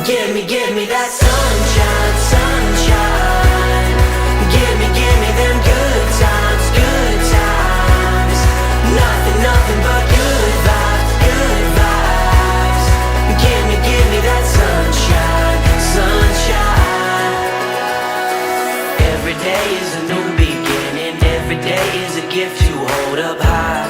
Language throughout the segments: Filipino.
Give me that sunshine, sunshine. Give me them good times, good times. Nothing but good vibes, good vibes. Give me that sunshine, sunshine. Every day is a new beginning. Every day is a gift to hold up high.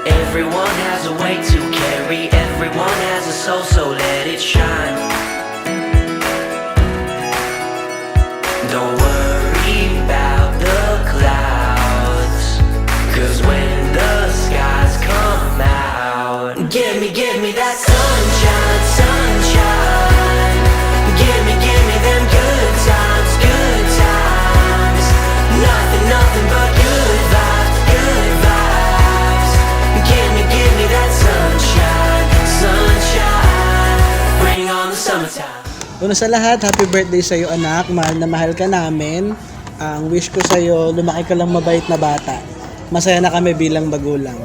Everyone has a way to carry. Everyone has a soul, so let it shine. Don't worry about the clouds, 'cause when the skies come out, give me that sunshine, sunshine. Give me them good times, good times. Nothing but good vibes, good vibes. Give me that sunshine, sunshine. Bring on the summertime. Una sa lahat, happy birthday sa'yo anak. Mahal na mahal ka namin. Ang wish ko sa'yo, lumaki ka lang mabait na bata. Masaya na kami bilang magulang.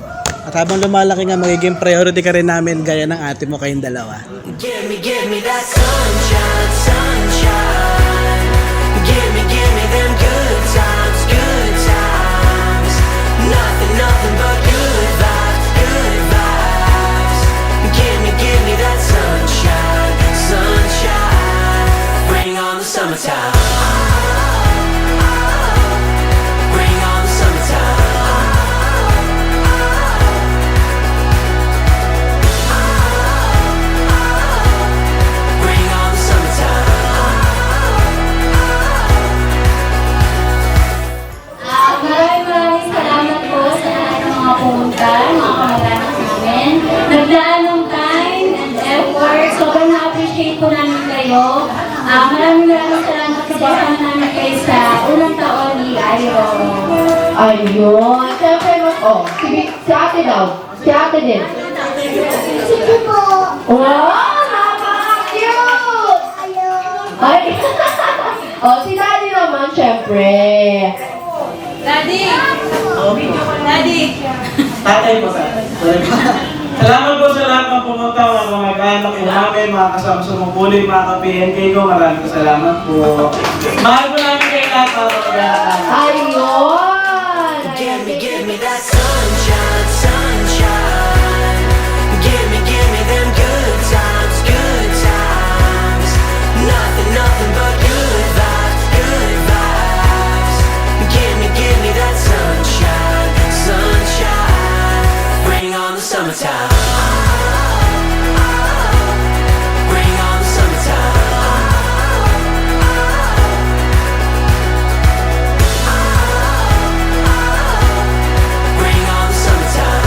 At habang lumalaki nga, magiging priority ka rin namin gaya ng ate mo kayong dalawa. Give me that sunshine, sunshine. Give me them good times, good times. Nothing but good vibes, good vibes. Give me that sunshine, sunshine. Bring on the summertime. Bring on the summertime. Bring on the summertime. Maraming salamat po sa lahat ng mga pumunta, mga kamag-anak namin. Naglaan ng time and effort. Sobrang na-appreciate po namin kayo. Maraming salamat kasi kasama namin kayo sa unang taon ni Ayo. Ayun. Siyempre, si ate daw. Si ate din. Sige po. Wow! Napaka-cute! Ay! Si daddy naman, siyempre. Daddy! Daddy! Tatay po sa Salamat po sa lahat ng pumunta, mga kamag-anak ko namin, mga kasama sa mapuli, mga ka-PNK ko, maraming salamat po. Mahal po namin kayo lahat, mga kamag-anak. Ayun! Give me that sunshine, sunshine. Give me them good times, good times. Nothing but good vibes, good vibes. Give me that sunshine, sunshine. Bring on the summertime. Bring on the summertime. Bring on the summertime.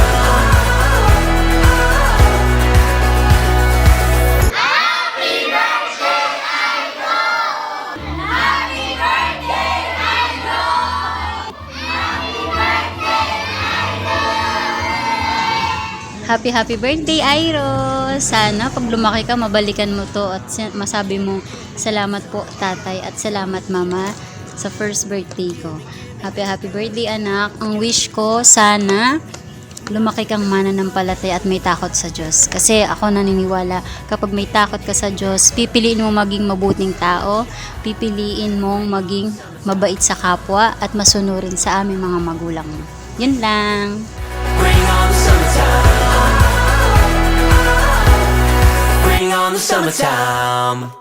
Happy birthday, Airo! Sana pag lumaki ka, mabalikan mo to at masabi mo, salamat po tatay at salamat mama sa first birthday ko. Happy birthday anak! Ang wish ko, sana lumaki kang mananampalataya at may takot sa Diyos. Kasi ako naniniwala, kapag may takot ka sa Diyos, pipiliin mo maging mabuting tao, pipiliin mong maging mabait sa kapwa at masunurin sa aming mga magulang mo. Yun lang! Bring on the summertime. Bring on the summertime.